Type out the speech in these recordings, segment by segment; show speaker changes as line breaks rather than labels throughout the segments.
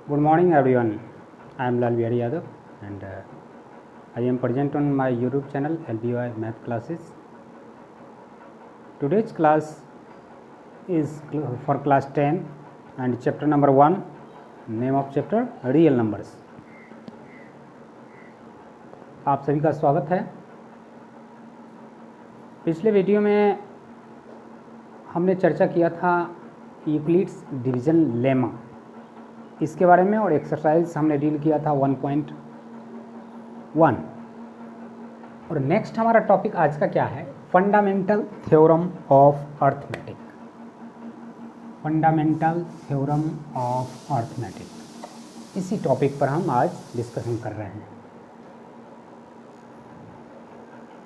Good morning everyone. I am Lal Bihari Yadav and I am present on my YouTube channel LBY Math Classes. Today's class is for class 10 and chapter number 1. Name of chapter Real Numbers. आप सभी का स्वागत है। पिछले video में हमने चर्चा किया था यूक्लिड्स डिवीज़न लेमा इसके बारे में और एक्सरसाइज हमने डील किया था 1.1 और नेक्स्ट हमारा टॉपिक आज का क्या है, fundamental theorem of arithmetic. Fundamental theorem of arithmetic, इसी टॉपिक पर हम आज डिस्कशन कर रहे हैं।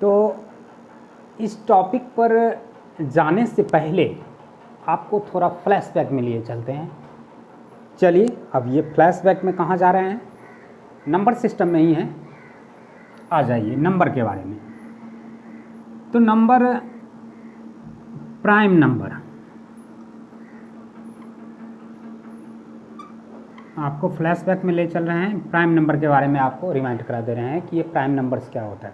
तो इस टॉपिक पर जाने से पहले आपको थोड़ा फ्लैशबैक में लिए चलते हैं। चलिए, अब ये फ्लैशबैक में कहाँ जा रहे हैं, नंबर सिस्टम में ही हैं। आ जाइए नंबर के बारे में। तो नंबर, प्राइम नंबर, आपको फ्लैशबैक में ले चल रहे हैं। प्राइम नंबर के बारे में आपको रिमाइंड करा दे रहे हैं कि ये प्राइम नंबर्स क्या होता है।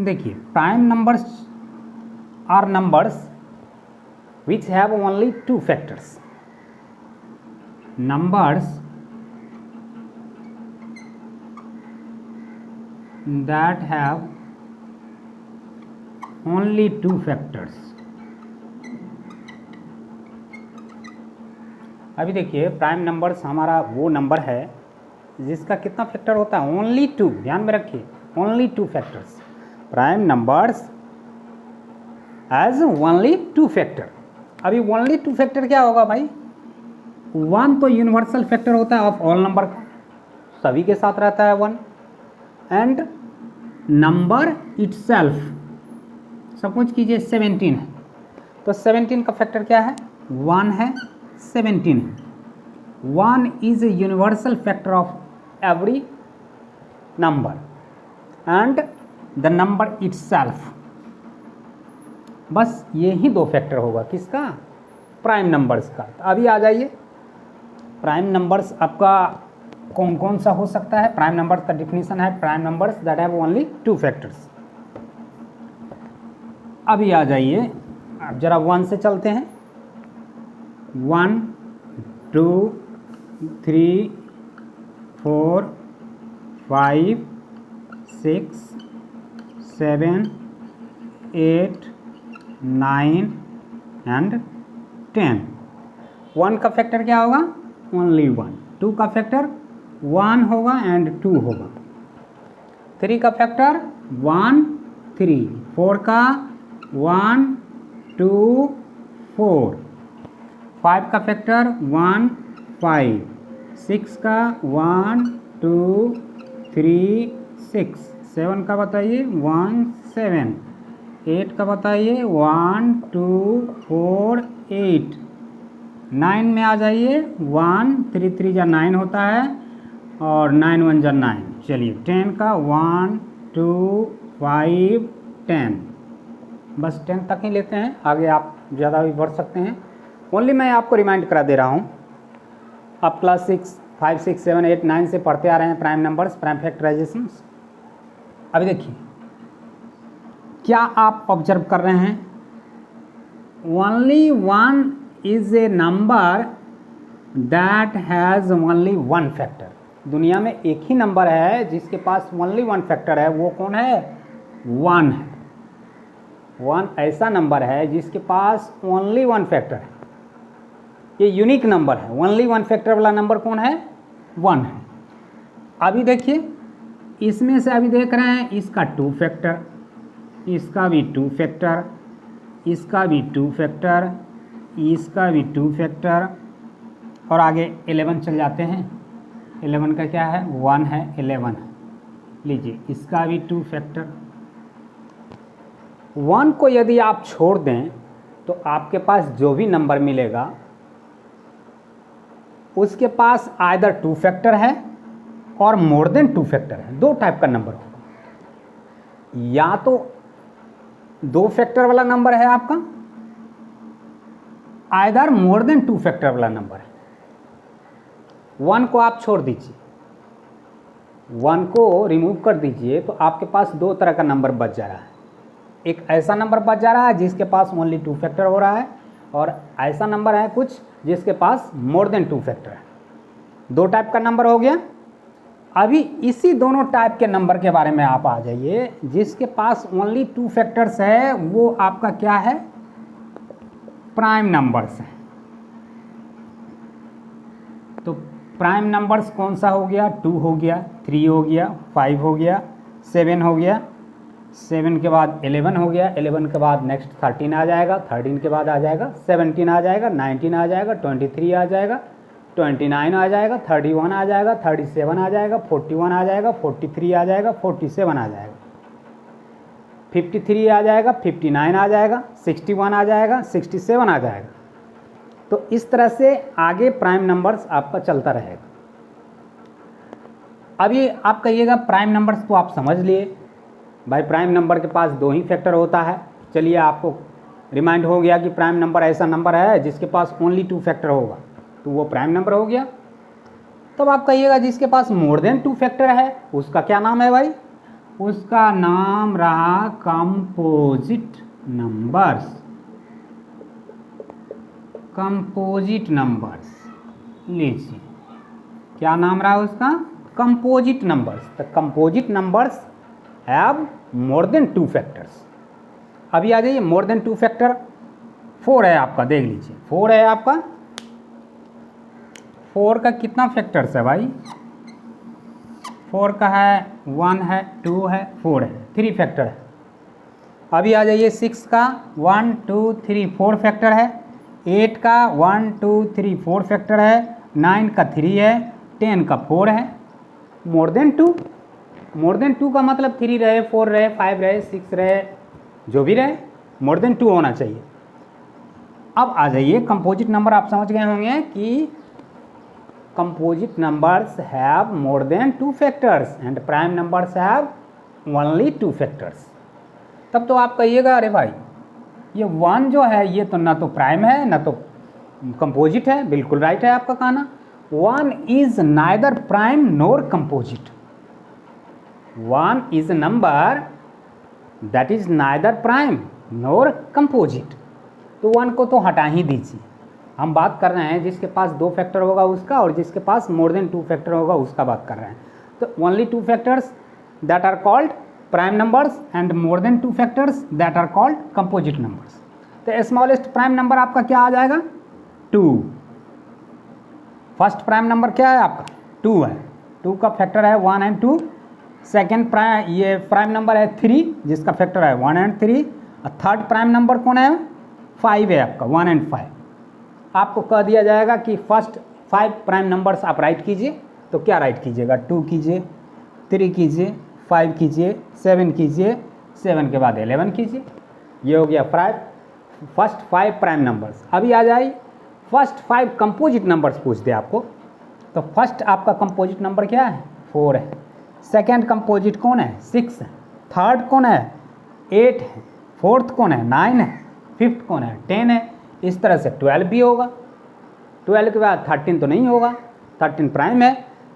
देखिए, prime numbers are numbers which have only two factors. Numbers that have only two factors. अभी देखिए, प्राइम नंबर्स हमारा वो नंबर है जिसका कितना फैक्टर होता है, ओनली टू। ध्यान में रखिए, only two factors. Prime numbers as only two factor. अभी ओनली टू फैक्टर क्या होगा भाई, वन तो यूनिवर्सल फैक्टर होता है ऑफ ऑल नंबर का, सभी के साथ रहता है one. And number itself, suppose कीजिए 17 है, तो 17 का फैक्टर क्या है, 1 है, 17 है। 1 is a universal factor of every number and the number itself. बस ये ही दो फैक्टर होगा किसका, प्राइम नंबर्स का। तो अभी आ जाइए, प्राइम नंबर्स आपका कौन कौन सा हो सकता है। प्राइम नंबर्स का डिफिनीशन है, prime numbers that have only two factors. अभी आ जाइए, अब जरा 1 से चलते हैं। 1 2 3 4 5 6 7 8 9 एंड 10। 1 का फैक्टर क्या होगा, ओनली 1। 2 का फैक्टर 1 होगा एंड 2 होगा। 3 का फैक्टर 1 3। 4 का 1 2 4। 5 का फैक्टर 1 5। 6 का 1 2 3 6। 7 का बताइए 1 7। 8 का बताइए 1 2 4 8। 9 में आ जाइए 1 3 3 जा 9 होता है और 9 1 जा 9। चलिए 10 का 1 2 5 10। बस 10 तक ही लेते हैं, आगे आप ज़्यादा भी बढ़ सकते हैं। ओनली मैं आपको रिमाइंड करा दे रहा हूँ। आप क्लास 5 6 7 8 9 से पढ़ते आ रहे हैं प्राइम नंबर्स, प्राइम फैक्टराइजेशंस। अभी देखिए, क्या आप ऑब्जर्व कर रहे हैं, only 1 is a number that has only one factor. दुनिया में एक ही नंबर है जिसके पास ओनली वन फैक्टर है, वो कौन है, 1 है। 1 ऐसा नंबर है जिसके पास ओनली वन फैक्टर है। ये यूनिक नंबर है, ओनली वन फैक्टर वाला नंबर कौन है, 1 है। अभी देखिए, इसमें से अभी देख रहे हैं इसका 2 फैक्टर, इसका भी 2 फैक्टर, इसका भी 2 फैक्टर, इसका भी 2 फैक्टर, और आगे 11 चल जाते हैं। 11 का क्या है, 1 है, 11 है। लीजिए, इसका भी 2 फैक्टर। 1 को यदि आप छोड़ दें तो आपके पास जो भी नंबर मिलेगा उसके पास आइदर 2 फैक्टर है और मोर देन 2 फैक्टर है। दो टाइप का नंबर होगा, या तो 2 फैक्टर वाला नंबर है आपका, आइदर मोर देन 2 फैक्टर वाला नंबर है। 1 को आप छोड़ दीजिए, 1 को रिमूव कर दीजिए, तो आपके पास दो तरह का नंबर बच जा रहा है। एक ऐसा नंबर बच जा रहा है जिसके पास ओनली 2 फैक्टर हो रहा है, और ऐसा नंबर है कुछ जिसके पास मोर देन 2 फैक्टर है। दो टाइप का नंबर हो गया। अभी इसी दोनों टाइप के नंबर के बारे में आप आ जाइए। जिसके पास ओनली 2 फैक्टर्स है वो आपका क्या है, प्राइम नंबर्स है। तो प्राइम नंबर्स कौन सा हो गया, 2 हो गया, 3 हो गया, 5 हो गया, 7 हो गया, 7 के बाद 11 हो गया, 11 के बाद नेक्स्ट 13 आ जाएगा, 13 के बाद आ जाएगा 17 आ जाएगा, 19 आ जाएगा, 23 आ जाएगा, 29 आ जाएगा, 31 आ जाएगा, 37 आ जाएगा, 41 आ जाएगा, 43 आ जाएगा, 47 आ जाएगा, 53 आ जाएगा, 59 आ जाएगा, 61 आ जाएगा, 67 आ जाएगा। तो इस तरह से आगे प्राइम नंबर्स आपका चलता रहेगा। अभी आप कहिएगा प्राइम नंबर्स तो आप समझ लिए भाई, प्राइम नंबर के पास 2 ही फैक्टर होता है। चलिए आपको रिमाइंड हो गया कि प्राइम नंबर ऐसा नंबर है जिसके पास ओनली 2 फैक्टर होगा, तो वो प्राइम नंबर हो गया। तब आप कहिएगा जिसके पास मोर देन 2 फैक्टर है उसका क्या नाम है भाई, उसका नाम रहा कंपोजिट नंबर्स। कंपोजिट नंबर्स लीजिए, क्या नाम रहा उसका, composite numbers. The composite numbers have more than 2 factors. अभी आ जाइए, मोर देन 2 फैक्टर 4 है आपका, देख लीजिए 4 है आपका। 4 का कितना फैक्टर्स है भाई, 4 का है 1 है, 2 है, 4 है, 3 फैक्टर है। अभी आ जाइए 6 का 1 2 3 4 फैक्टर है, 8 का 1 2 3 4 फैक्टर है, 9 का 3 है, 10 का 4 है। मोर देन 2, मोर देन 2 का मतलब 3 रहे, 4 रहे, 5 रहे, 6 रहे, जो भी रहे, मोर देन 2 होना चाहिए। अब आ जाइए कंपोजिट नंबर, आप समझ गए होंगे कि composite numbers have more than 2 factors and prime numbers have only 2 factors. तब तो आप कहिएगा अरे भाई ये 1 जो है ये तो ना तो प्राइम है ना तो कंपोजिट है। बिल्कुल राइट है आपका कहना, 1 is neither prime NOR composite. 1 is a number that is neither prime nor composite। तो 1 को तो हटा ही दीजिए, हम बात कर रहे हैं जिसके पास 2 फैक्टर होगा उसका और जिसके पास मोर देन 2 फैक्टर होगा उसका बात कर रहे हैं। तो only 2 factors that are called prime numbers and more than 2 factors that are called composite numbers. तो स्मॉलेस्ट प्राइम नंबर आपका क्या आ जाएगा, 2। फर्स्ट प्राइम नंबर क्या है आपका, 2 है, 2 का फैक्टर है 1 एंड 2। सेकेंड प्राइम, ये प्राइम नंबर है 3 जिसका फैक्टर है 1 एंड 3। और थर्ड प्राइम नंबर कौन है, 5 है आपका, 1 एंड 5। आपको कह दिया जाएगा कि फर्स्ट 5 प्राइम नंबर्स आप राइट कीजिए, तो क्या राइट कीजिएगा, 2 कीजिए, 3 कीजिए, 5 कीजिए, 7 कीजिए, 7 के बाद 11 कीजिए। ये हो गया फर्स्ट 5 प्राइम नंबर्स। अभी आ जाए फर्स्ट 5 कंपोजिट नंबर्स पूछ दे आपको, तो फर्स्ट आपका कंपोजिट नंबर क्या है, 4 है। सेकेंड कंपोजिट कौन है, 6 है। थर्ड कौन है, 8 है। फोर्थ कौन है, 9 है। फिफ्थ कौन है, 10 है। इस तरह से 12 भी होगा। 12 के बाद 13 तो नहीं होगा, 13 प्राइम है।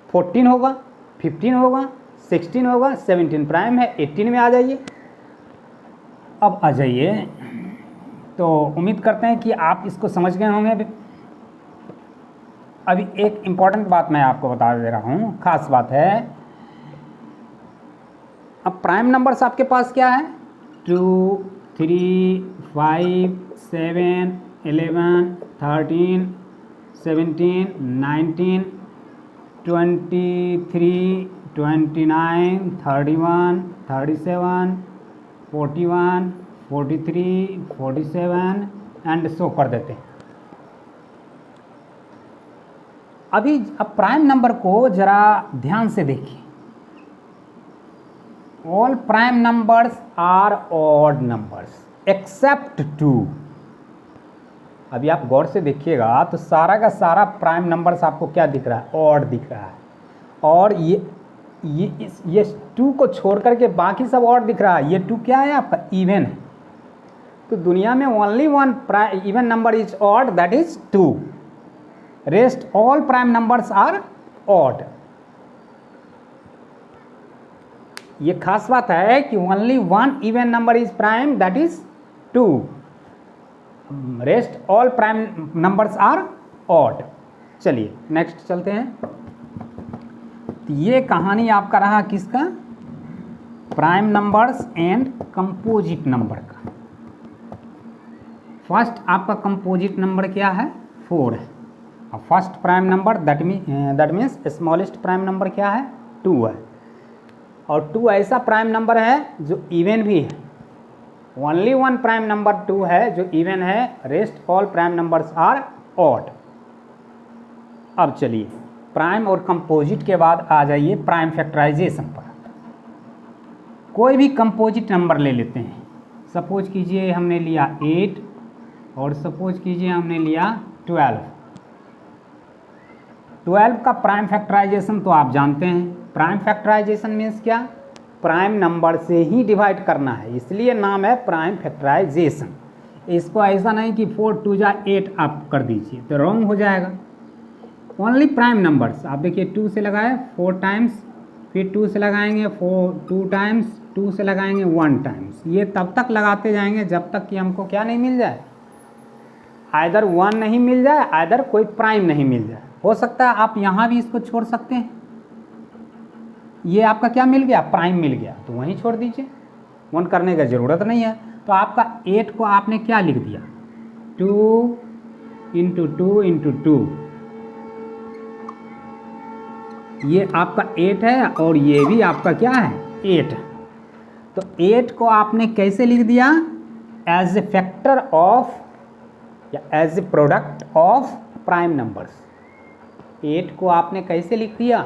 14 होगा, 15 होगा, 16 होगा, 17 प्राइम है। 18 में आ जाइए। अब आ जाइए, तो उम्मीद करते हैं कि आप इसको समझ गए होंगे। अभी एक इम्पॉर्टेंट बात मैं आपको बता दे रहा हूँ, खास बात है। अब प्राइम नंबर्स आपके पास क्या है, 2 3 5 7 11 13 17 19 23 29 31 37 41 43 47 एंड सो कर देते हैं। अभी अब प्राइम नंबर को जरा ध्यान से देखिए। All prime numbers are odd numbers except 2। अभी आप गौर से देखिएगा तो सारा का सारा प्राइम नंबर्स आपको क्या दिख रहा है, ऑड दिख रहा है। और ये 2 को छोड़ करके बाकी सब ऑड दिख रहा है। ये 2 क्या है आपका, इवन है। तो दुनिया में only 1 even number is odd, that is 2। Rest all prime numbers are odd. ये खास बात है कि only one even number is prime, that is 2। Rest all prime numbers are odd. चलिए नेक्स्ट चलते हैं। तो ये कहानी आपका रहा किसका, prime numbers and composite number का। फर्स्ट आपका कंपोजिट नंबर क्या है, 4 है। और first prime number that means smallest prime number क्या है, 2 है। और 2 ऐसा प्राइम नंबर है जो इवन भी है। ओनली वन प्राइम नंबर 2 है जो इवन है, rest all prime numbers are odd. अब चलिए प्राइम और कंपोजिट के बाद आ जाइए प्राइम फैक्टराइजेशन पर। कोई भी कंपोजिट नंबर ले लेते हैं। सपोज कीजिए हमने लिया 8 और सपोज कीजिए हमने लिया 12। 12 का प्राइम फैक्टराइजेशन तो आप जानते हैं। प्राइम फैक्टराइजेशन मीन्स क्या, प्राइम नंबर से ही डिवाइड करना है, इसलिए नाम है प्राइम फैक्टराइजेशन। इसको ऐसा नहीं कि 4 2 जा 8 आप कर दीजिए तो रॉन्ग हो जाएगा। ओनली प्राइम नंबर्स, आप देखिए 2 से लगाए 4 टाइम्स, फिर 2 से लगाएंगे 2 टाइम्स, 2 से लगाएंगे 1 टाइम्स। ये तब तक लगाते जाएंगे जब तक कि हमको क्या नहीं मिल जाए, आइदर 1 नहीं मिल जाए, आइदर कोई प्राइम नहीं मिल जाए। हो सकता है आप यहाँ भी इसको छोड़ सकते हैं। ये आपका क्या मिल गया, प्राइम मिल गया, तो वहीं छोड़ दीजिए, 1 करने की ज़रूरत नहीं है। तो आपका 8 को आपने क्या लिख दिया, 2 × 2 × 2, ये आपका 8 है और ये भी आपका क्या है, 8। तो 8 को आपने कैसे लिख दिया, एज ए फैक्टर ऑफ या as a product of prime numbers. 8 को आपने कैसे लिख दिया,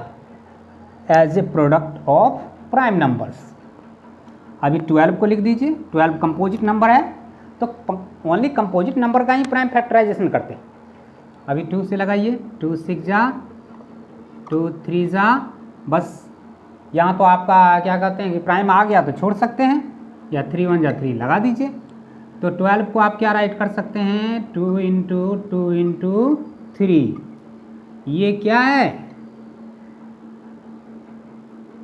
as a product of prime numbers. अभी 12 को लिख दीजिए, 12 कंपोजिट नंबर है तो ओनली कंपोजिट नंबर का ही प्राइम फैक्टराइजेशन करते हैं। अभी 2 से लगाइए, 2 6 जा 2 3 जा, बस यहाँ तो आपका क्या कहते हैं कि प्राइम आ गया तो छोड़ सकते हैं, या 3 1 जा 3 लगा दीजिए। तो 12 को आप क्या राइट कर सकते हैं, 2 × 2 × 3। ये क्या है,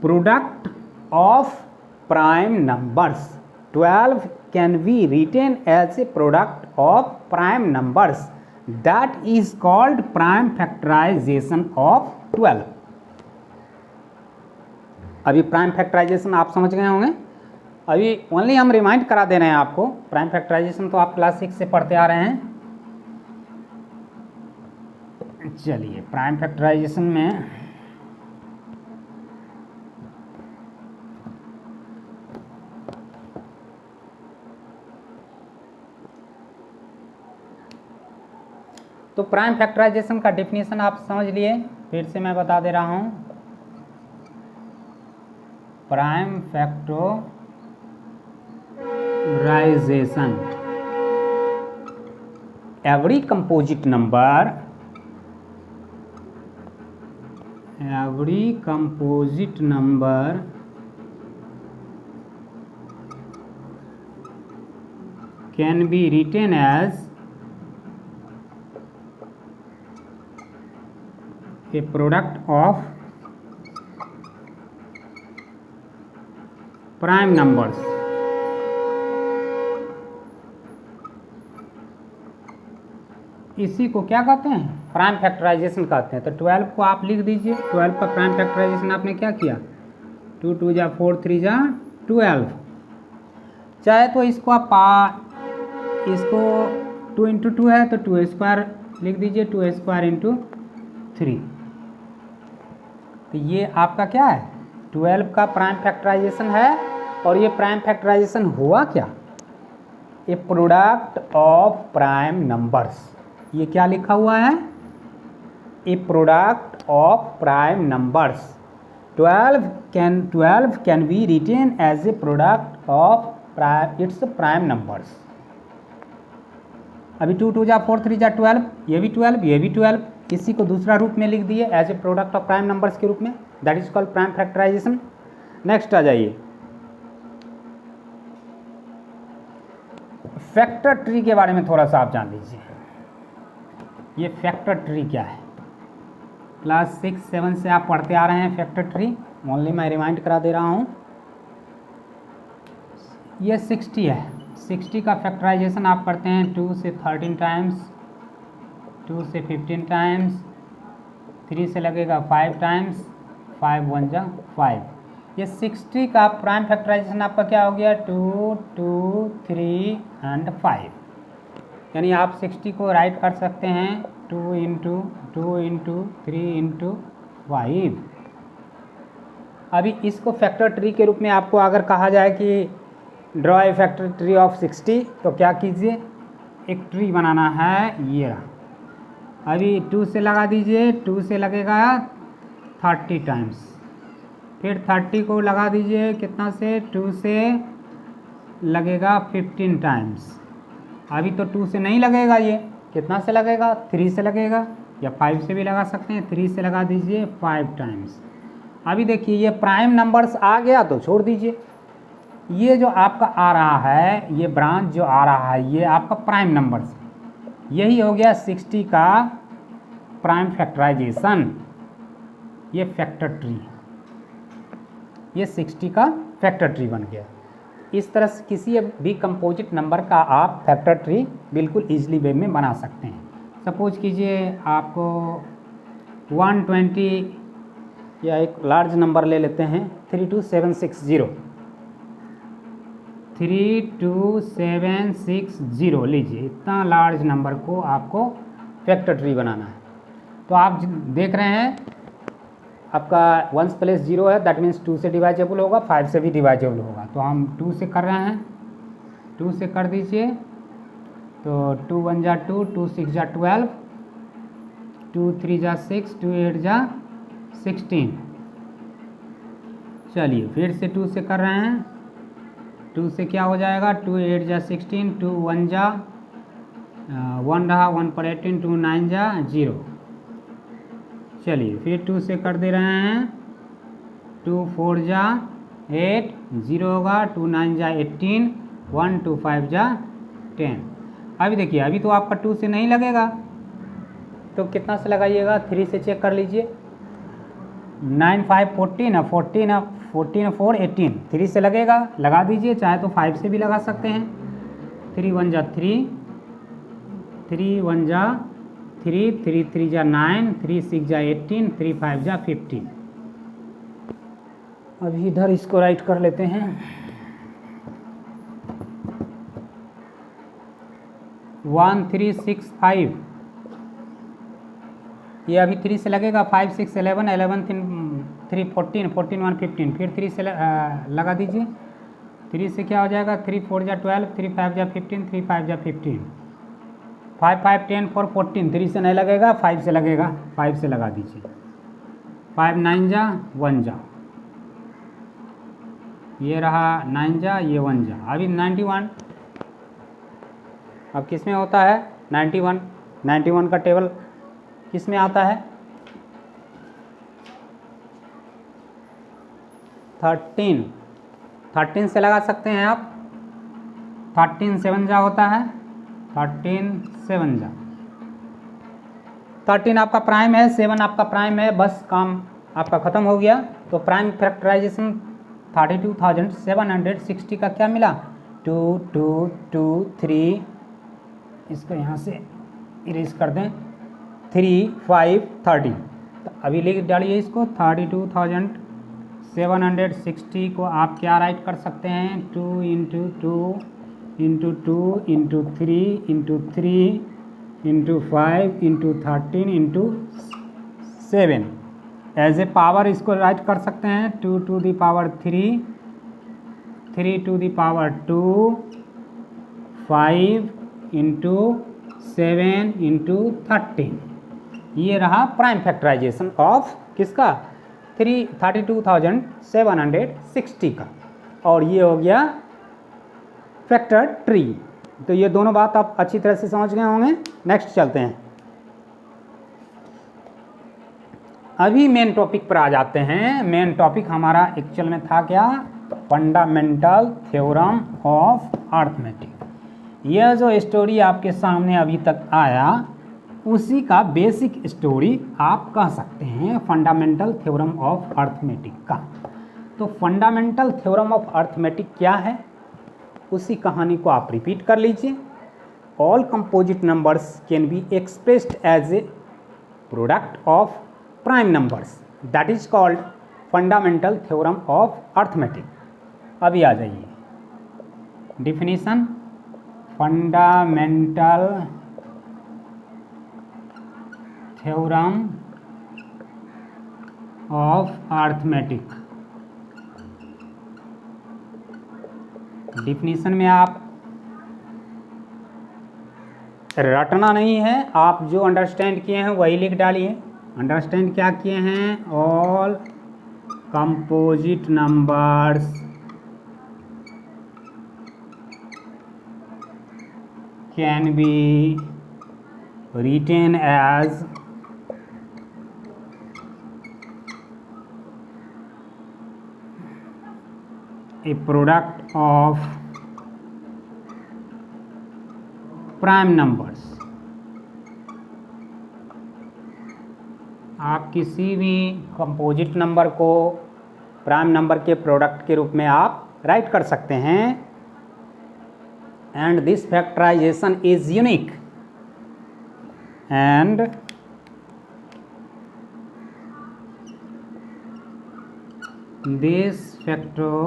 product of prime numbers. 12 can be written as a product of prime numbers, that is called prime factorization of 12। अभी प्राइम फैक्टराइजेशन आप समझ गए होंगे। अभी ओनली हम रिमाइंड करा दे रहे हैं आपको, प्राइम फैक्टराइजेशन तो आप क्लास 6 से पढ़ते आ रहे हैं। चलिए प्राइम फैक्टराइजेशन में तो प्राइम फैक्टराइजेशन का डेफिनेशन आप समझ लिए, फिर से मैं बता दे रहा हूं। Prime factorization, every composite number can be written as a product of prime numbers। इसी को क्या कहते हैं, प्राइम फैक्टराइजेशन कहते हैं। तो 12 को आप लिख दीजिए, 12 का प्राइम फैक्टराइजेशन आपने क्या किया, 2 2 जा 4 3 जा 12। चाहे तो इसको आप इसको 2 × 2 है तो 2 स्क्वायर लिख दीजिए, 2 स्क्वायर × 3। तो ये आपका क्या है, 12 का प्राइम फैक्टराइजेशन है। और ये प्राइम फैक्टराइजेशन हुआ क्या, a product of prime numbers. ये क्या लिखा हुआ है, a product of prime numbers. 12 can be written as a product of its prime numbers. अभी 2 2 जा 4 3 जा 12, ये भी 12, ये भी 12, इसी को दूसरा रूप में लिख दिए as a product of prime numbers के रूप में, that is called prime factorization. Next आ जाइए, फैक्टर ट्री के बारे में थोड़ा सा आप जान लीजिए। ये फैक्टर ट्री क्या है, क्लास 6 7 से आप पढ़ते आ रहे हैं फैक्टर ट्री। ओनली मैं रिमाइंड करा दे रहा हूँ। ये 60 है, 60 का फैक्टराइजेशन आप करते हैं 2 से 13 टाइम्स, 2 से 15 टाइम्स, 3 से लगेगा 5 टाइम्स, 5 1 जा 5। ये 60 का प्राइम फैक्टराइजेशन आपका क्या हो गया 2 2 3 एंड 5। यानी आप 60 को राइट कर सकते हैं 2 इंटू 2 इंटू 3 इंटू 5। अभी इसको फैक्टर ट्री के रूप में आपको अगर कहा जाए कि draw a factor tree of 60, तो क्या कीजिए, एक ट्री बनाना है ये रहा। अभी 2 से लगा दीजिए, 2 से लगेगा 30 टाइम्स, फिर 30 को लगा दीजिए कितना से 2 से लगेगा 15 टाइम्स। अभी तो 2 से नहीं लगेगा, ये कितना से लगेगा 3 से लगेगा, या 5 से भी लगा सकते हैं। 3 से लगा दीजिए 5 टाइम्स। अभी देखिए ये प्राइम नंबर्स आ गया तो छोड़ दीजिए। ये जो आपका आ रहा है, ये ब्रांच जो आ रहा है, ये आपका प्राइम नंबर्स, यही हो गया 60 का प्राइम फैक्टराइजेशन। ये फैक्टर ट्री, ये 60 का फैक्टर ट्री बन गया। इस तरह से किसी भी कंपोजिट नंबर का आप फैक्टर ट्री बिल्कुल ईजिली वे में बना सकते हैं। सपोज कीजिए आपको 120 या एक लार्ज नंबर ले लेते हैं 32760, 32760 लीजिए। इतना लार्ज नंबर को आपको फैक्टर ट्री बनाना है। तो आप देख रहे हैं आपका 1 प्लस 0 है, दैट मीन्स 2 से डिवाइजेबल होगा, 5 से भी डिवाइजेबल होगा। तो हम 2 से कर रहे हैं, 2 से कर दीजिए। तो 2 1 जा 2, 2 6 जा 12, 2 3 जा 6, 2 8 जा 16। चलिए फिर से 2 से कर रहे हैं, 2 से क्या हो जाएगा 2 8 जा 16, 2 1 जा 1 रहा, 1 पर 18, 2 9 जा 0। चलिए फिर 2 से कर दे रहे हैं, 2 4 जा 8, 0 होगा, 2 9 जा 18, 1 2 5 जा 10। अभी देखिए अभी तो आपका 2 से नहीं लगेगा, तो कितना से लगाइएगा, 3 से चेक कर लीजिए। 9 5 14 है, 14 4 18, 3 से लगेगा, लगा दीजिए। चाहे तो 5 से भी लगा सकते हैं। 3 1 जा 3, 3 1 जा 3, 3 3 जा 9, 3 6 जा 18, 3 5 जा 15। अभी इधर इसको राइट कर लेते हैं। 1 3 6 5, ये अभी 3 से लगेगा, 5 6 11, 11 3 14, 14 1 15, फिर 3 से लगा दीजिए। 3 से क्या हो जाएगा, 3 4 जा 12, 3 5 जा 15, 3 5 जा 15, 5 5 10 4 14, 3 से नहीं लगेगा, 5 से लगेगा, 5 से लगा दीजिए। 5 9 जा 1 जा, ये रहा 9 जा, ये 1 जा। अभी 91, अब किस में होता है 91, 91 का टेबल किस में आता है 13, 13 से लगा सकते हैं आप। 13 7 जा होता है, 13 7 जा। 13 आपका प्राइम है, 7 आपका प्राइम है, बस काम आपका ख़त्म हो गया। तो प्राइम फैक्टराइजेशन 32,760 का क्या मिला 2 2 2 3, इसको यहाँ से इरेज कर दें, 3 5 30। तो अभी लिख डालिए इसको, 32,760 को आप क्या राइट कर सकते हैं 2 into 2 into 2 into 3 into 3 into 5 into 13 into 7। As a power इसको राइट कर सकते हैं 2 to the power 3, 3 to the power 2, 5 into 7 into 13। ये रहा प्राइम फैक्टराइजेशन ऑफ किसका 32,760 का। और ये हो गया फैक्टर ट्री। तो ये दोनों बात आप अच्छी तरह से समझ गए होंगे। नेक्स्ट चलते हैं, अभी मेन टॉपिक पर आ जाते हैं। मेन टॉपिक हमारा एक्चुअल में था क्या, तो फंडामेंटल थ्योरम ऑफ अर्थमेटिक। यह जो स्टोरी आपके सामने अभी तक आया, उसी का बेसिक स्टोरी आप कह सकते हैं फंडामेंटल थ्योरम ऑफ अर्थमेटिक का। तो फंडामेंटल थ्योरम ऑफ अर्थमेटिक क्या है, उसी कहानी को आप रिपीट कर लीजिए। All composite numbers can be expressed as a product of prime numbers, that is called fundamental theorem of arithmetic. अभी आ जाइए definition, fundamental theorem of arithmetic. Definition में आप रटना नहीं है, आप जो अंडरस्टैंड किए हैं वही लिख डालिए। अंडरस्टैंड क्या किए हैं, all composite numbers can B written as a product of prime numbers। आप किसी भी कंपोजिट नंबर को प्राइम नंबर के प्रोडक्ट के रूप में आप राइट कर सकते हैं। And this factorization is unique, and this factorization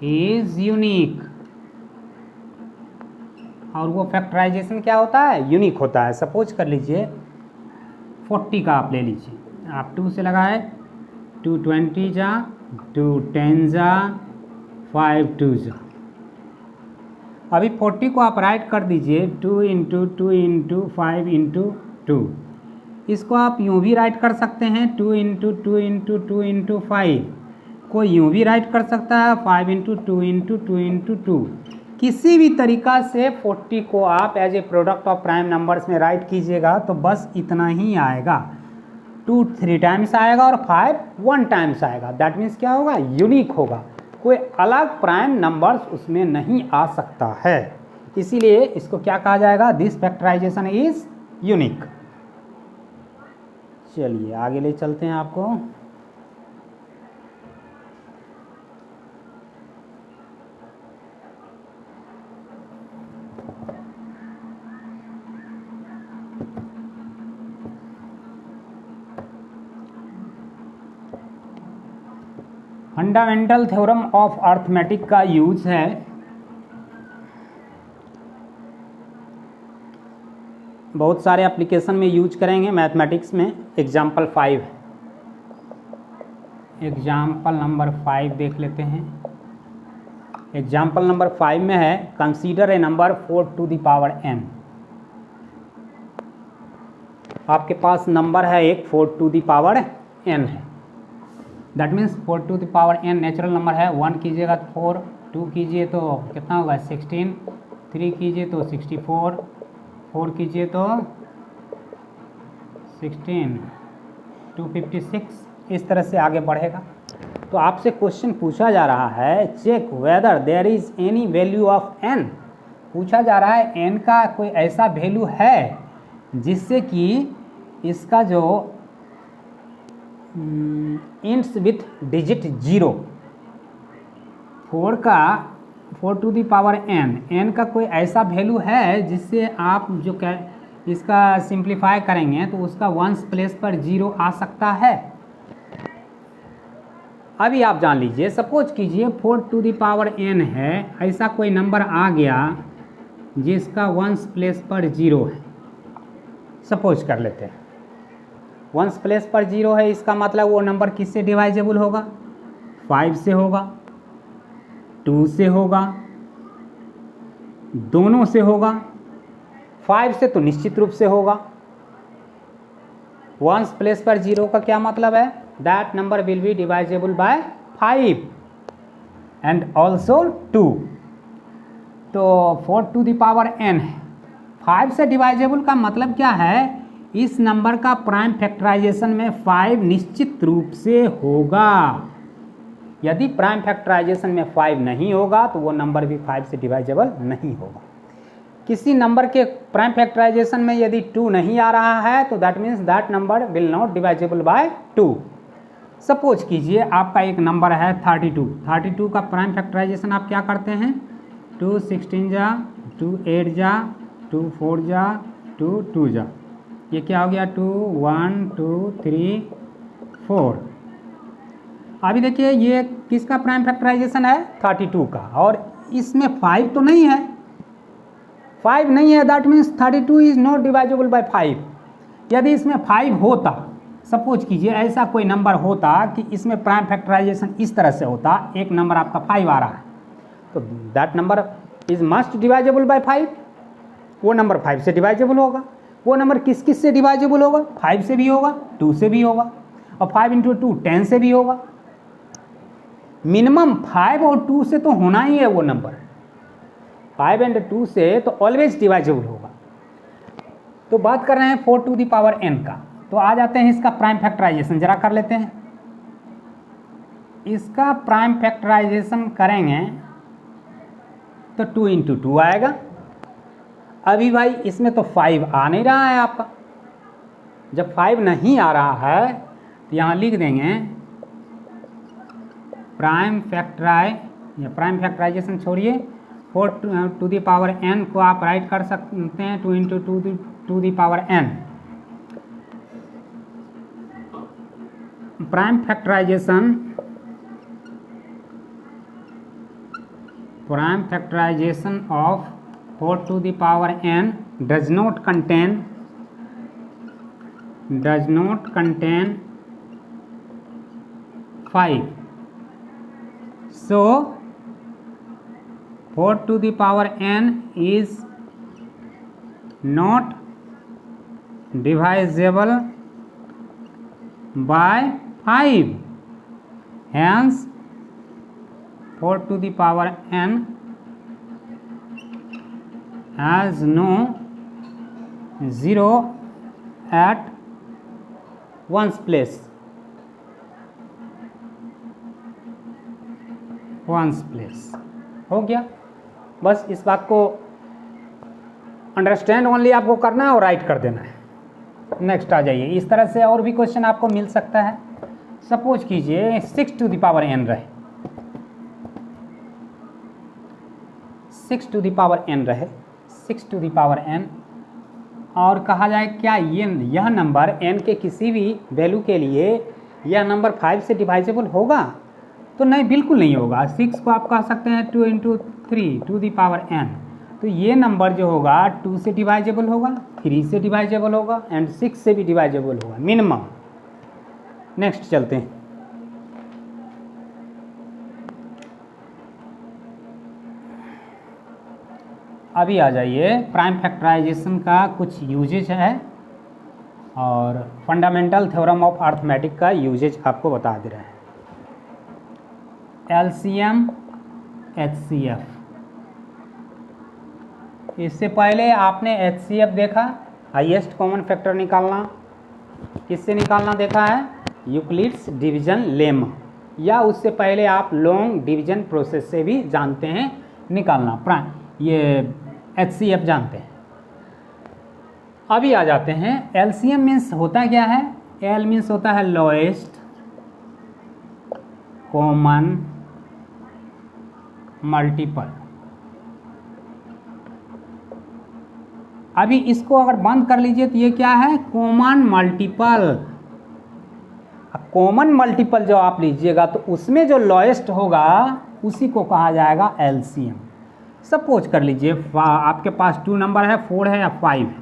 is unique। और वो फैक्टराइजेशन क्या होता है, यूनिक होता है। सपोज कर लीजिए 40 का आप ले लीजिए, आप 2 से लगाए, 2 20 जा, 2 10 जा, 5 2 जा। अभी 40 को आप राइट कर दीजिए 2 इंटू 2 इंटू 5 इंटू 2। इसको आप यूँ भी राइट कर सकते हैं 2 इंटू 2 इंटू 2 इंटू 5, कोई यूँ भी राइट कर सकता है 5 इंटू 2 इंटू 2 इंटू 2। किसी भी तरीक़ा से 40 को आप as a product of prime numbers में राइट कीजिएगा तो बस इतना ही आएगा। 2 3 टाइम्स आएगा और 5 1 टाइम्स आएगा। दैट मीन्स क्या होगा, यूनिक होगा, कोई अलग प्राइम नंबर्स उसमें नहीं आ सकता है। इसीलिए इसको क्या कहा जाएगा, दिस फैक्टराइजेशन इज यूनिक। चलिए आगे ले चलते हैं आपको। फंडामेंटल थ्योरम ऑफ अर्थमेटिक का यूज है बहुत सारे एप्लीकेशन में यूज करेंगे मैथमेटिक्स में। एग्जाम्पल 5, एग्जाम्पल नंबर 5 देख लेते हैं। एग्जाम्पल नंबर 5 में है, consider a number 4 to the power n। आपके पास नंबर है एक 4 टू द पावर n है। That means 4 to the power n natural number है। 1 कीजिएगा तो 4, 2 कीजिए तो कितना होगा 16, 3 कीजिए तो 64, 4 कीजिए तो 16, 256, इस तरह से आगे बढ़ेगा। तो आपसे क्वेश्चन पूछा जा रहा है, check whether there is any value of n। पूछा जा रहा है n का कोई ऐसा वैल्यू है जिससे कि इसका जो ends with digit 0, 4 to the power n का कोई ऐसा वैल्यू है जिससे आप जो इसका सिंप्लीफाई करेंगे तो उसका वंस प्लेस पर 0 आ सकता है। अभी आप जान लीजिए, सपोज कीजिए 4 टू दी पावर n है, ऐसा कोई नंबर आ गया जिसका वंस प्लेस पर 0 है। सपोज कर लेते हैं वंस प्लेस पर 0 है, इसका मतलब वो नंबर किससे डिवाइजेबल होगा, 5 से होगा, 2 से होगा, दोनों से होगा। 5 से तो निश्चित रूप से होगा। वंस प्लेस पर 0 का क्या मतलब है, that number will be divisible by 5 and also 2। तो 4 टू द पावर n है, 5 से डिवाइजेबल का मतलब क्या है, इस नंबर का प्राइम फैक्टराइजेशन में 5 निश्चित रूप से होगा। यदि प्राइम फैक्टराइजेशन में 5 नहीं होगा तो वो नंबर भी 5 से डिवाइजेबल नहीं होगा। किसी नंबर के प्राइम फैक्टराइजेशन में यदि 2 नहीं आ रहा है तो that means that number will not divisible by 2। Suppose कीजिए आपका एक नंबर है 32 का प्राइम फैक्टराइजेशन आप क्या करते हैं, 2 16 जा, 2 8 जा, 2 4 जा, 2 2 जा, ये क्या हो गया 2 1 2 3 4। अभी देखिए ये किसका प्राइम फैक्टराइजेशन है, 32 का, और इसमें 5 तो नहीं है, 5 नहीं है, that means 32 is not divisible by 5। यदि इसमें 5 होता, सपोज कीजिए ऐसा कोई नंबर होता कि इसमें प्राइम फैक्टराइजेशन इस तरह से होता, एक नंबर आपका 5 आ रहा है तो that number is must divisible by 5, वो नंबर 5 से डिवाइजेबल होगा। वो नंबर किस किस से डिवाइजेबल होगा, 5 से भी होगा, 2 से भी होगा, और 5 × 2 10 से भी होगा। मिनिमम 5 और 2 से तो होना ही है, वो नंबर 5 और 2 से तो ऑलवेज डिवाइजेबल होगा। तो बात कर रहे हैं 4 टू द पावर n का, तो आ जाते हैं इसका प्राइम फैक्टराइजेशन जरा कर लेते हैं। इसका प्राइम फैक्टराइजेशन करेंगे तो 2 × 2 आएगा। अभी भाई इसमें तो 5 आ नहीं रहा है आपका, जब 5 नहीं आ रहा है तो यहाँ लिख देंगे प्राइम फैक्टराइजेशन छोड़िए, 4 टू द पावर n को आप राइट कर सकते हैं 2 × 2 to the power n। Prime factorization of 4 to the power n does not contain 5. So 4 to the power n is not divisible by 5. Hence 4 to the power n has no 0 at ones place। हो गया, बस इस बात को understand only आपको करना है और राइट कर देना है। नेक्स्ट आ जाइए, इस तरह से और भी क्वेश्चन आपको मिल सकता है। सपोज कीजिए 6 टू द पावर n रहे, 6 टू द पावर n रहे, 6 टू द पावर n, और कहा जाए क्या यह नंबर n के किसी भी वैल्यू के लिए यह नंबर 5 से डिवाइजेबल होगा, तो नहीं, बिल्कुल नहीं होगा। 6 को आप कह सकते हैं 2 × 3 टू द पावर n, तो ये नंबर जो होगा 2 से डिवाइजेबल होगा, 3 से डिवाइजेबल होगा एंड 6 से भी डिवाइजेबल होगा मिनिमम। नेक्स्ट चलते हैं, अभी आ जाइए प्राइम फैक्टराइजेशन का कुछ यूजेज है और फंडामेंटल थ्योरम ऑफ अर्थमेटिक का यूजेज आपको बता दे रहे हैं। LCM HCF, इससे पहले आपने HCF देखा, हाईएस्ट कॉमन फैक्टर निकालना, किससे निकालना देखा है, यूक्लिड्स डिवीजन लेमा, या उससे पहले आप लॉन्ग डिवीजन प्रोसेस से भी जानते हैं निकालना, ये HCF जानते हैं। अभी आ जाते हैं LCM मीन्स होता क्या है, L मीन्स होता है लोएस्ट कॉमन मल्टीपल। अभी इसको अगर बंद कर लीजिए तो ये क्या है, कॉमन मल्टीपल। कॉमन मल्टीपल जो आप लीजिएगा तो उसमें जो लोएस्ट होगा उसी को कहा जाएगा LCM। सपोज कर लीजिए आपके पास 2 नंबर है, 4 है या 5 है,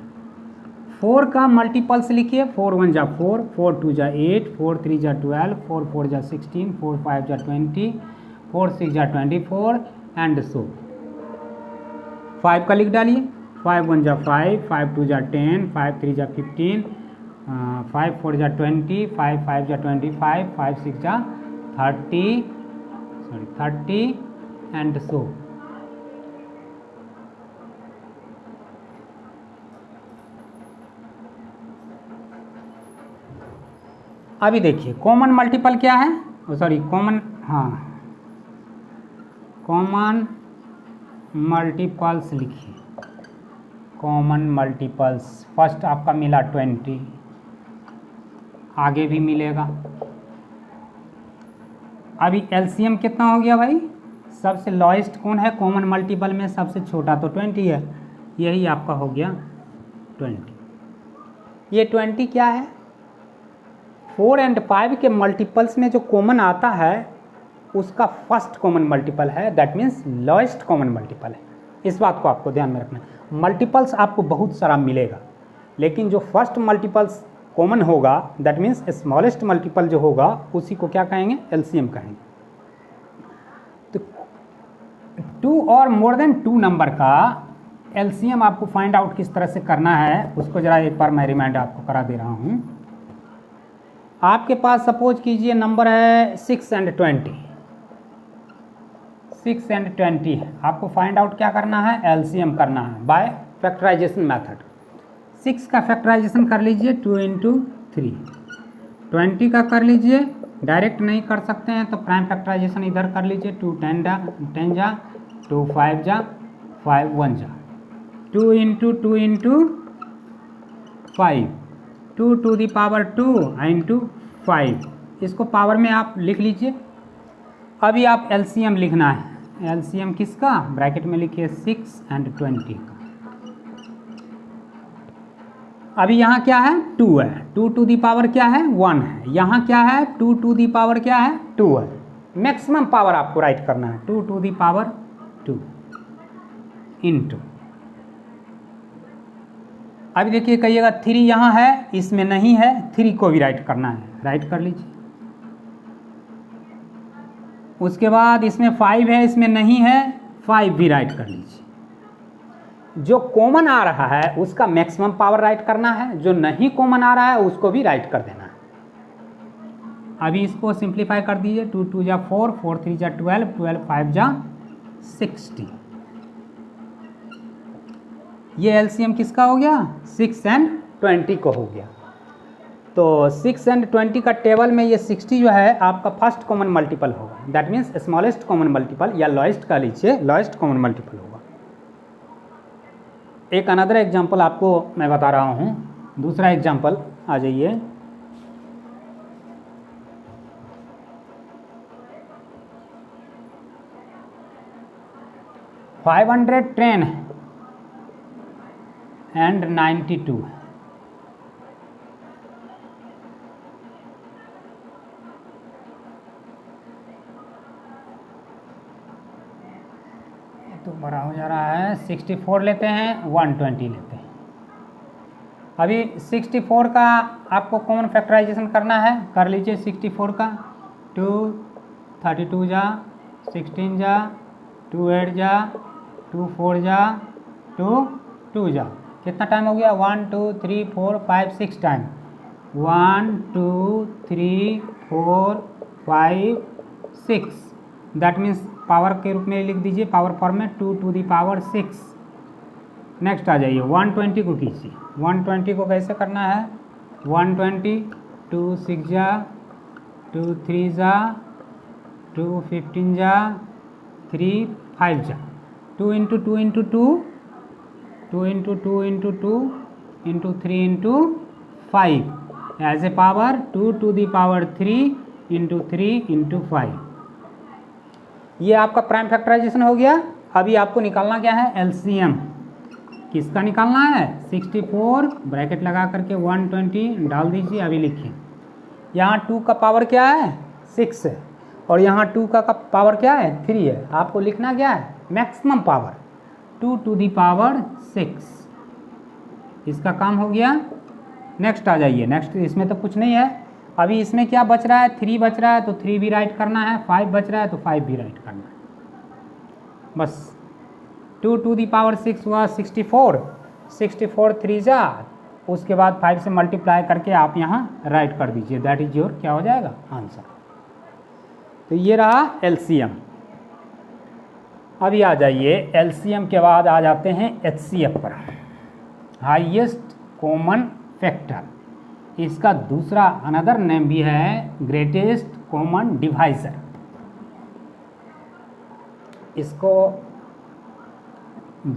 4 का मल्टीपल्स लिखिए, 4 1 जा 4, 4 2 जा 8, 4 3 जा 12, 4 4 जा 16, 4 5 जा 20, 4 6 जा 24 एंड सो। 5 का लिख डालिए, 5 1 जा 5, 5 2 जा 10, 5 3 जा 15, 5 4 जा 20, 5 5 जा 25, 5 6 जा 30 एंड सो। अभी देखिए कॉमन मल्टीपल क्या है, सॉरी कॉमन हाँ, कॉमन मल्टीपल्स लिखिए, कॉमन मल्टीपल्स। फर्स्ट आपका मिला 20, आगे भी मिलेगा। अभी एलसीएम कितना हो गया भाई? सबसे लॉएस्ट कौन है कॉमन मल्टीपल में? सबसे छोटा तो 20 है, यही आपका हो गया 20। ये 20 क्या है? 4 और 5 के मल्टीपल्स में जो कॉमन आता है उसका फर्स्ट कॉमन मल्टीपल है, दैट मीन्स लॉएस्ट कॉमन मल्टीपल है। इस बात को आपको ध्यान में रखना है। मल्टीपल्स आपको बहुत सारा मिलेगा, लेकिन जो फर्स्ट मल्टीपल्स कॉमन होगा, दैट मीन्स स्मॉलेस्ट मल्टीपल जो होगा उसी को क्या कहेंगे? एलसीएम कहेंगे। तो 2 और मोर देन 2 नंबर का एलसीएम आपको फाइंड आउट किस तरह से करना है उसको जरा एक बार मैं रिमाइंड आपको करा दे रहा हूँ। आपके पास सपोज कीजिए नंबर है 6 और 20, 6 और 20 है। आपको फाइंड आउट क्या करना है? एलसीएम करना है बाय फैक्टराइजेशन मेथड। 6 का फैक्टराइजेशन कर लीजिए 2 × 3, 20 का कर लीजिए, डायरेक्ट नहीं कर सकते हैं तो प्राइम फैक्टराइजेशन इधर कर लीजिए। 2 10 जा, 2 5 जा, 5 1 जा, 2 × 2 × 5, 2 to the power 2 × 5। इसको पावर में आप लिख लीजिए। अभी आप एलसीएम लिखना है। एलसीएम किसका? ब्रैकेट में लिखिए 6 और 20 का। अभी यहाँ क्या है? 2 है, 2 to the power क्या है? 1 है। यहाँ क्या है? 2 to the power क्या है? 2 है। मैक्सिमम पावर आपको राइट करना है 2 to the power 2 इंटू। अभी देखिए कहिएगा 3 यहाँ है, इसमें नहीं है, 3 को भी राइट करना है, राइट कर लीजिए। उसके बाद इसमें 5 है, इसमें नहीं है, 5 भी राइट कर लीजिए। जो कॉमन आ रहा है उसका मैक्सिमम पावर राइट करना है, जो नहीं कॉमन आ रहा है उसको भी राइट कर देना है। अभी इसको सिंप्लीफाई कर दीजिए। 2 2 जा 4, 4 3 जा 12, 12 5 जा 60। ये एलसीएम किसका हो गया? 6 और 20 को हो गया। तो 6 और 20 का टेबल में ये 60 जो है आपका फर्स्ट कॉमन मल्टीपल होगा, that means smallest common multiple या लॉएस्ट का लीजिए, लॉएस्ट कॉमन मल्टीपल होगा। एक अनदर एग्जांपल आपको मैं बता रहा हूँ। दूसरा एग्जांपल आ जाइए। $510 and 92 तो बड़ा हो जा रहा है। 64 लेते हैं, 120 लेते हैं। अभी 64 का आपको कॉमन फैक्टराइजेशन करना है, कर लीजिए। 64 का 2 32 जा, 16 जा, 2 8 जा, 2 4 जा, 2 2 जा। कितना टाइम हो गया? 1 2 3 4 5 6 टाइम। 1 2 3 4 5 6, दैट मीन्स पावर के रूप में लिख दीजिए, पावर फॉर्म में 2 to the power 6। नेक्स्ट आ जाइए 120 को कीजिए। 120 को कैसे करना है? 120 2 6 जा, 2 3 जा, 2 15 जा, 3 5 जा, 2 × 2 × 2, 2 × 2 × 2 × 3 × 5 as a power 2 to the power 3 × 3 × 5। ये आपका प्राइम फैक्टराइजेशन हो गया। अभी आपको निकालना क्या है? एलसीएम। किसका निकालना है? 64 ब्रैकेट लगा करके 120 डाल दीजिए। अभी लिखिए, यहाँ 2 का पावर क्या है? 6 है, और यहाँ 2 का पावर क्या है? 3 है। आपको लिखना क्या है? Maximum power 2 to the power 6। इसका काम हो गया। नेक्स्ट आ जाइए। नेक्स्ट इसमें तो कुछ नहीं है। अभी इसमें क्या बच रहा है? 3 बच रहा है, तो 3 भी राइट करना है। 5 बच रहा है तो 5 भी राइट करना है। बस 2 to the power 6 हुआ 64, 64 3 जा, उसके बाद 5 से मल्टीप्लाई करके आप यहाँ राइट कर दीजिए। दैट इज योर क्या हो जाएगा? आंसर। तो ये रहा एलसीएम। अभी आ जाइए, एलसीएम के बाद आ जाते हैं एचसीएफ पर, हाईएस्ट कॉमन फैक्टर। इसका दूसरा अनदर नेम भी है ग्रेटेस्ट कॉमन डिवाइजर। इसको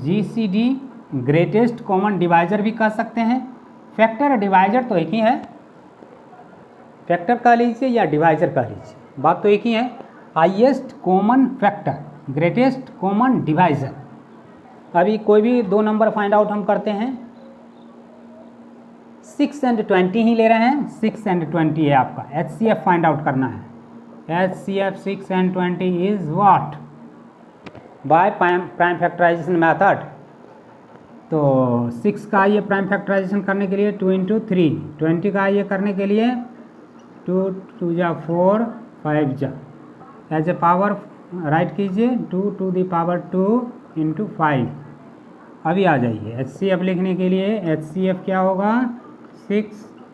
GCD ग्रेटेस्ट कॉमन डिवाइजर भी कह सकते हैं। फैक्टर डिवाइजर तो एक ही है, फैक्टर कह लीजिए या डिवाइजर कह लीजिए, बात तो एक ही है। Highest common factor, greatest common divisor. अभी कोई भी दो नंबर फाइंड आउट हम करते हैं, 6 and 20 ही ले रहे हैं, 6 and 20 है आपका। HCF फाइंड आउट करना है। HCF 6 and 20 is what? By prime factorization method. तो 6 का ये प्राइम फैक्टराइजेशन करने के लिए 2 into 3, 20 का ये करने के लिए 2 2 जा 4 5 जा, एज ए पावर राइट कीजिए 2 to the power 2 into 5। अभी आ जाइए HCF लिखने के लिए, HCF क्या होगा? 6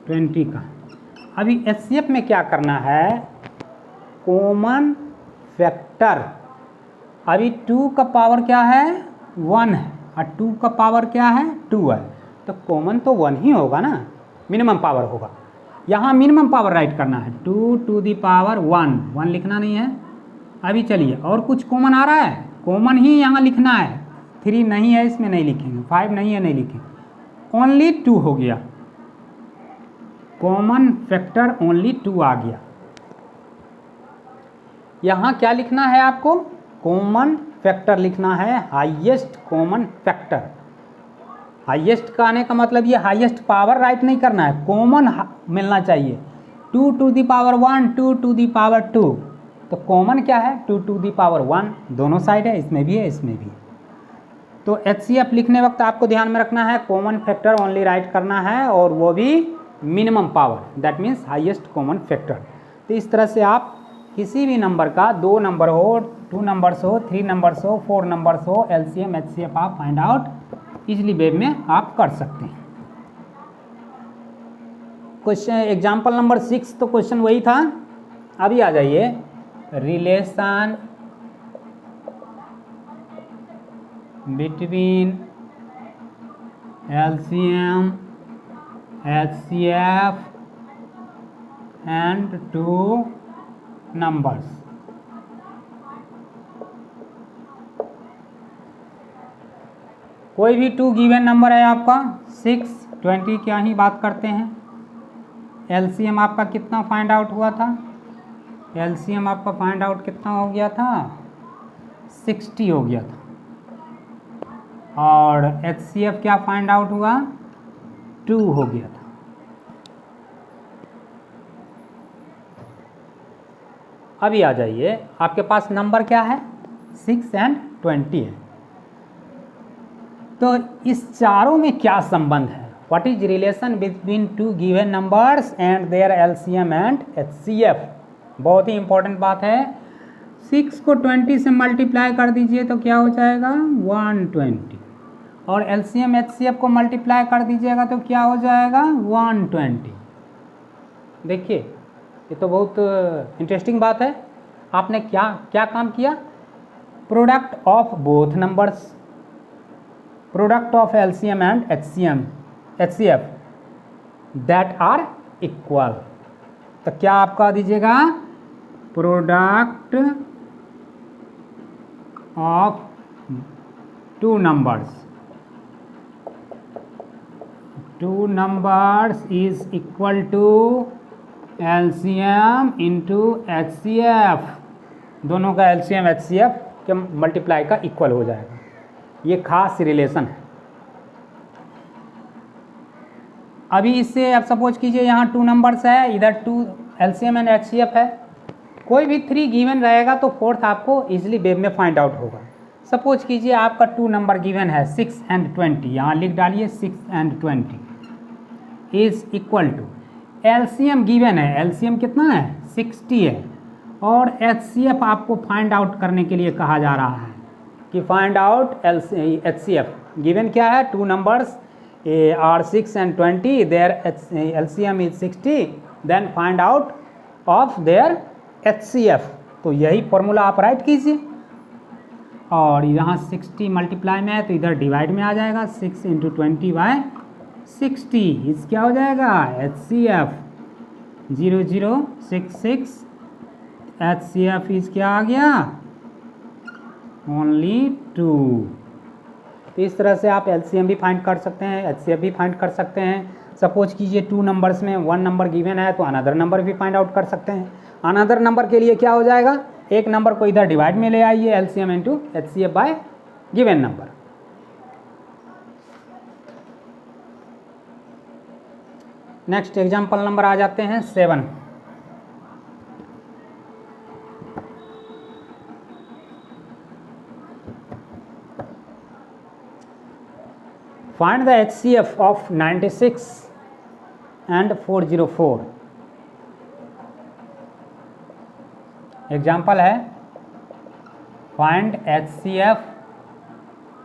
20 का। अभी HCF में क्या करना है? Common factor. अभी 2 का पावर क्या है? 1 है, और 2 का पावर क्या है? 2 है, तो कॉमन तो 1 ही होगा ना, मिनिमम पावर होगा। यहाँ मिनिमम पावर राइट करना है, 2 to the power 1 लिखना नहीं है। अभी चलिए, और कुछ कॉमन आ रहा है? कॉमन ही यहाँ लिखना है। 3 नहीं है, इसमें नहीं लिखेंगे, 5 नहीं है, नहीं लिखेंगे, ओनली 2 हो गया। कॉमन फैक्टर ओनली 2 आ गया। यहाँ क्या लिखना है आपको? कॉमन फैक्टर लिखना है, हाईएस्ट कॉमन फैक्टर। हाईएस्ट का आने का मतलब ये हाईएस्ट पावर राइट नहीं करना है, कॉमन मिलना चाहिए। 2 to the power 1, 2 to the power 2, तो कॉमन क्या है? 2 to the power 1, दोनों साइड है, इसमें भी है, इसमें भी है। तो HCF लिखने वक्त आपको ध्यान में रखना है कॉमन फैक्टर ओनली राइट करना है, और वो भी minimum power, that means highest common factor. तो इस तरह से आप किसी भी नंबर का, 2 नंबर हो, 2 नंबर्स हो, 3 नंबर्स हो, 4 नंबर्स हो, LCM HCF आप फाइंड आउट इजली वे में आप कर सकते हैं। क्वेश्चन एग्जाम्पल नंबर 6, तो क्वेश्चन वही था। अभी आ जाइए, relation between LCM HCF and 2 numbers. कोई भी 2 गिवन नंबर है आपका, 6 20 क्या ही बात करते हैं। LCM आपका कितना फाइंड आउट हुआ था? LCM आपका फाइंड आउट कितना हो गया था? 60 हो गया था। और HCF क्या फाइंड आउट हुआ? 2 हो गया था। अभी आ जाइए, आपके पास नंबर क्या है? 6 and 20 है। तो इस चारों में क्या संबंध है? What is relation between 2 given numbers and their LCM and HCF? बहुत ही इंपॉर्टेंट बात है। 6 को 20 से मल्टीप्लाई कर दीजिए तो क्या हो जाएगा? 120, और LCM HCF को मल्टीप्लाई कर दीजिएगा तो क्या हो जाएगा? 120। देखिए, ये तो बहुत इंटरेस्टिंग बात है। आपने क्या क्या काम किया? Product of both numbers, product of LCM and HCF that are equal. तो क्या आप कह दीजिएगा? Product of 2 numbers is equal to LCM into HCF। दोनों का LCM HCF के मल्टीप्लाई का इक्वल हो जाएगा। ये खास रिलेशन है। अभी इससे आप सपोज कीजिए यहाँ 2 नंबर्स है, इधर 2 LCM एंड HCF है। कोई भी 3 गिवन रहेगा तो 4th आपको इजीली वेब में फाइंड आउट होगा। सपोज कीजिए आपका 2 नंबर गिवन है 6 and 20, यहाँ लिख डालिए 6 and 20 is equal to LCM given है, LCM कितना है? 60 है, और HCF आपको फाइंड आउट करने के लिए कहा जा रहा है कि फाइंड आउट HCF। गिवन क्या है? 2 numbers are 6 and 20, their LCM is 60, then find out of their HCF। तो यही फॉर्मूला आप राइट कीजिए, और यहाँ 60 मल्टीप्लाई में है तो इधर डिवाइड में आ जाएगा। 6 into 20/60 इस क्या हो जाएगा? HCF 0066। HCF इस क्या आ गया? ओनली 2। तो इस तरह से आप एलसीएम भी फाइंड कर सकते हैं, एचसीएफ भी फाइंड कर सकते हैं। सपोज कीजिए 2 नंबर्स में 1 नंबर गिवन है तो अनदर नंबर भी फाइंड आउट कर सकते हैं। अनदर नंबर के लिए क्या हो जाएगा, एक नंबर को इधर डिवाइड में ले आइए, LCM into HCF by given number. Next example number आ जाते हैं 7। Find the HCF of 96 and 404। Example है find HCF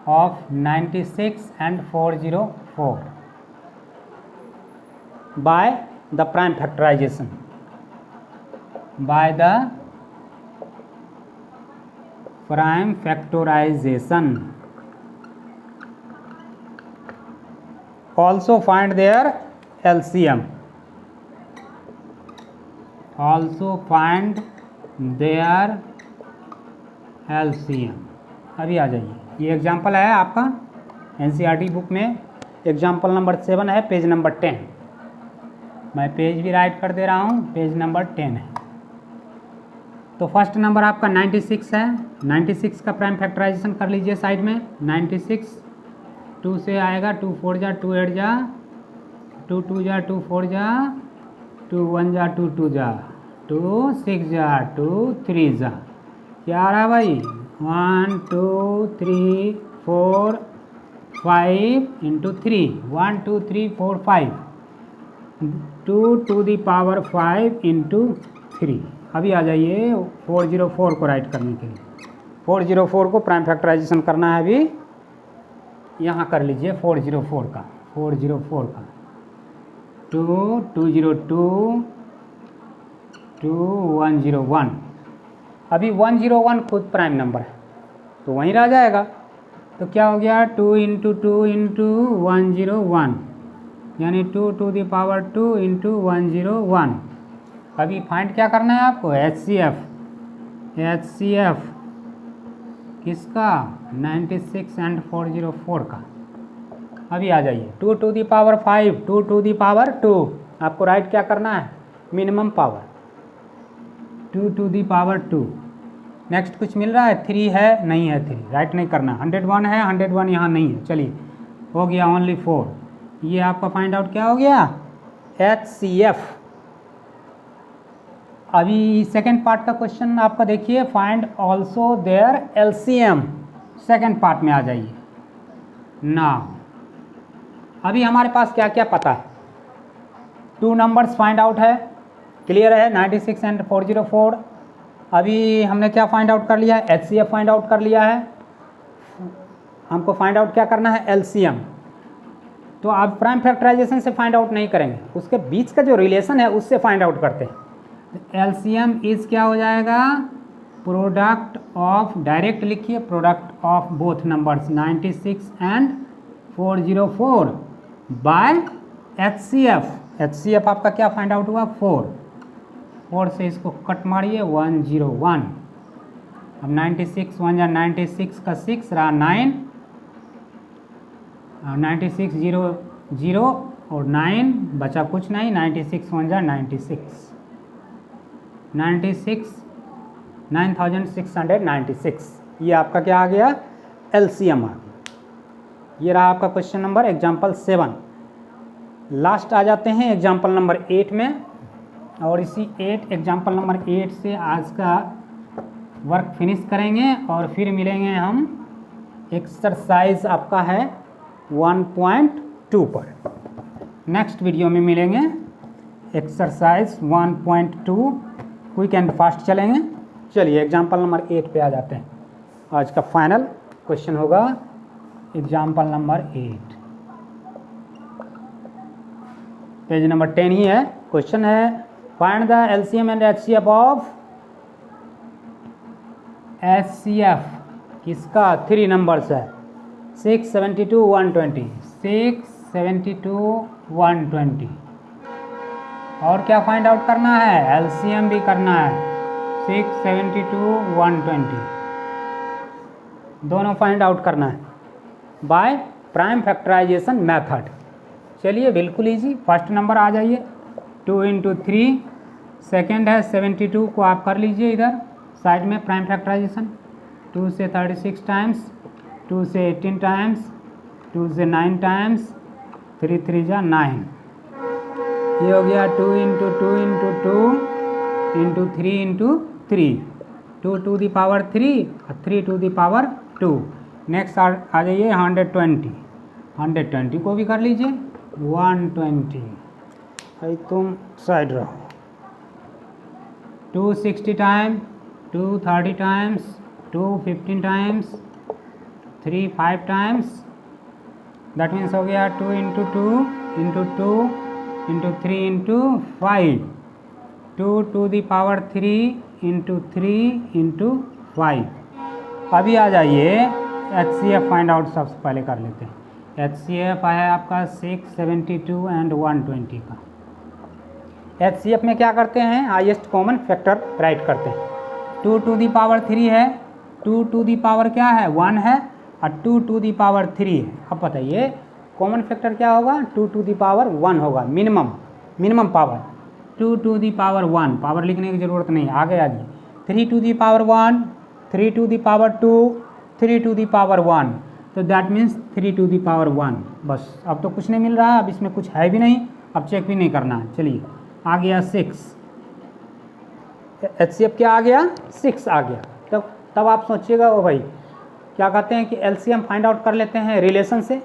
of 96 and 404 by the prime factorization। by the prime factorization। also find their LCM। also find their LCM। अभी आ जाइए, ये example है आपका NCERT बुक में, एग्जाम्पल नंबर 7 है, page number 10। मैं पेज भी राइट कर दे रहा हूँ, पेज नंबर 10 है। तो फर्स्ट नंबर आपका 96 है, 96 का प्राइम फैक्टराइजेशन कर लीजिए साइड में। 96 2 से आएगा, 2 4 जा, 2 8 जा, 2 2 जा, 2 4 जा, 2 1 जा, 2 2 जा, 2 6 जा, 2 3 जा, क्या आ रहा भाई 1 2 3 4 5 into 3, 1 2 3 4 5, 2 to the power 5 into 3। अभी आ जाइए 404 को राइट करने के लिए। 404 को प्राइम फैक्टराइजेशन करना है, अभी यहाँ कर लीजिए 404 का 2 202 2 101। अभी 101 खुद प्राइम नंबर है तो वहीं रह जाएगा। तो क्या हो गया 2 इंटू 2 इंटू 101, यानी 2 to the power 2 इंटू 101। अभी फाइंड क्या करना है आपको, HCF किसका 96 एंड 404 का। अभी आ जाइए 2 to the power 5, 2 to the power 2, आपको राइट क्या करना है minimum power 2 to the power 2। Next कुछ मिल रहा है, 3 है नहीं है, 3 राइट नहीं करना। 101 है, 101 यहाँ नहीं है, चलिए हो गया ओनली 4। ये आपका फाइंड आउट क्या हो गया HCF। अभी सेकेंड पार्ट का क्वेश्चन आपका देखिए, find also their LCM। Second part में आ जाइए ना। अभी हमारे पास क्या क्या पता है, 2 नंबर्स फाइंड आउट है, क्लियर है 96 एंड 404। अभी हमने क्या फाइंड आउट कर लिया है, HCF फाइंड आउट कर लिया है। हमको फाइंड आउट क्या करना है LCM। तो आप प्राइम फैक्टराइजेशन से फाइंड आउट नहीं करेंगे, उसके बीच का जो रिलेशन है उससे फाइंड आउट करते हैं। LCM इज क्या हो जाएगा, प्रोडक्ट ऑफ, डायरेक्ट लिखिए product of both numbers 96 and 404 by HCF। HCF आपका क्या फाइंड आउट हुआ 4 से इसको कट मारिए 101। अब 96 1 जा 96 का 6 रहा 9, 96 0 0 और 9 बचा कुछ नहीं, 96 1 जा 96, 96 ये आपका क्या आ गया LCM आ गया। ये रहा आपका क्वेश्चन नंबर एग्जाम्पल 7। लास्ट आ जाते हैं एग्जाम्पल नंबर 8 में, और इसी एग्जाम्पल नंबर 8 से आज का वर्क फिनिश करेंगे और फिर मिलेंगे हम एक्सरसाइज आपका है 1.2 पर। नेक्स्ट वीडियो में मिलेंगे एक्सरसाइज 1.2, क्विक एंड फास्ट चलेंगे। चलिए एग्जाम्पल नंबर 8 पे आ जाते हैं। आज का फाइनल क्वेश्चन होगा एग्जाम्पल नंबर 8, पेज नंबर 10 ही है। क्वेश्चन है find the LCM and HCF of HCF किसका 3 नंबर्स है 672 120, 672 120। और क्या फाइंड आउट करना है LCM भी करना है 672 120। दोनों फाइंड आउट करना है बाय प्राइम फैक्टराइजेशन मेथड। चलिए बिल्कुल इजी, फर्स्ट नंबर आ जाइए 2 × 3, सेकेंड है 72 को आप कर लीजिए इधर साइड में प्राइम फैक्टराइजेशन। 2 से 36 टाइम्स, 2 से 18 टाइम्स, 2 से 9 टाइम्स, 3 3 जा 9। ये हो गया 2 × 2 × 2 × 3 × 3, 2 to the power 3 और 3 to the power 2। नेक्स्ट आ जाइए 120, 120 को भी कर लीजिए 120। भाई तुम साइड रहो। 260 time, 230 times, 215 times, 3 5 times, that means हो गया 2 × 2 × 2 × 3 × 5, 2 to the power 3 × 3 × 5। अभी आ जाइए HCF फाइंड आउट सबसे पहले कर लेते हैं। HCF है आपका 6, 72 एंड 120 का। HCF में क्या करते हैं, हाईएस्ट कॉमन फैक्टर राइट करते हैं। 2 to the power 3 है, 2 to the power क्या है 1 है और 2 to the power 3 है। अब बताइए कॉमन फैक्टर क्या होगा, 2 to the power 1 होगा, minimum power. 2 to the power 1, power लिखने की ज़रूरत नहीं, आगे आ जाइए। 3 to the power 1, 3 to the power 2, 3 to the power 1, तो that means 3 to the power 1। बस अब तो कुछ नहीं मिल रहा, अब इसमें कुछ है भी नहीं, अब चेक भी नहीं करना है। चलिए आ गया 6, HCF क्या आ गया 6 आ गया। तब आप सोचिएगा ओ भाई क्या कहते हैं कि LCM फाइंड आउट कर लेते हैं रिलेशन से।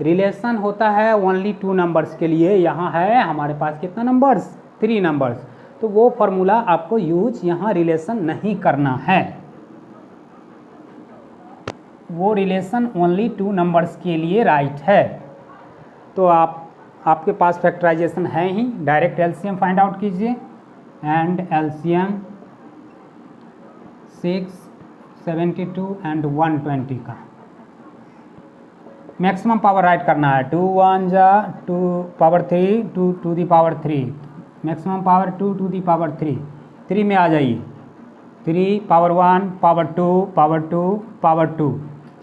रिलेशन होता है ओनली 2 नंबर्स के लिए, यहाँ है हमारे पास कितना नंबर्स 3 नंबर्स, तो वो फॉर्मूला आपको यूज यहाँ रिलेशन नहीं करना है। वो रिलेशन ओनली 2 नंबर्स के लिए राइट है। तो आपके पास फैक्टराइजेशन है ही, डायरेक्ट LCM फाइंड आउट कीजिए एंड LCM 6, 72 एंड 120 का मैक्सिमम पावर राइट करना है। 2 1 जा 2 power 3, 2 to the power 3, maximum power 2 to the power 3। 3 में आ जाइए, 3 power 1 power 2 power 2 power 2,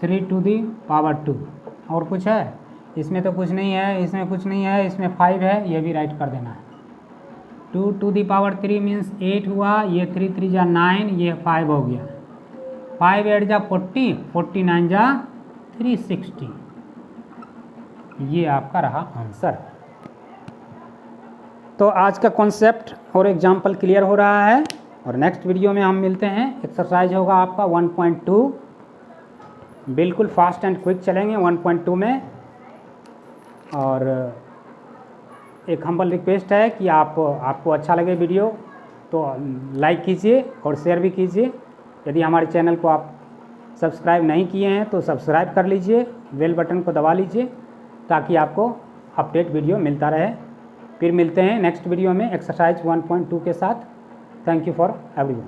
3 to the power 2। और कुछ है इसमें, तो कुछ नहीं है, इसमें कुछ नहीं है, इसमें 5 है, ये भी राइट कर देना है। 2 to the power 3 मीन्स 8 हुआ, ये 3 3 जा 9, ये 5 हो गया। 5 8 जा 40, 49 जा 360, ये आपका रहा आंसर। तो आज का कॉन्सेप्ट और एग्जाम्पल क्लियर हो रहा है, और नेक्स्ट वीडियो में हम मिलते हैं। एक्सरसाइज होगा आपका 1.2, बिल्कुल फास्ट एंड क्विक चलेंगे 1.2 में। और एक हम्बल रिक्वेस्ट है कि आपको अच्छा लगे वीडियो तो लाइक कीजिए और शेयर भी कीजिए। यदि हमारे चैनल को आप सब्सक्राइब नहीं किए हैं तो सब्सक्राइब कर लीजिए, बेल बटन को दबा लीजिए ताकि आपको अपडेट वीडियो मिलता रहे। फिर मिलते हैं नेक्स्ट वीडियो में एक्सरसाइज 1.2 के साथ। Thank you for everyone.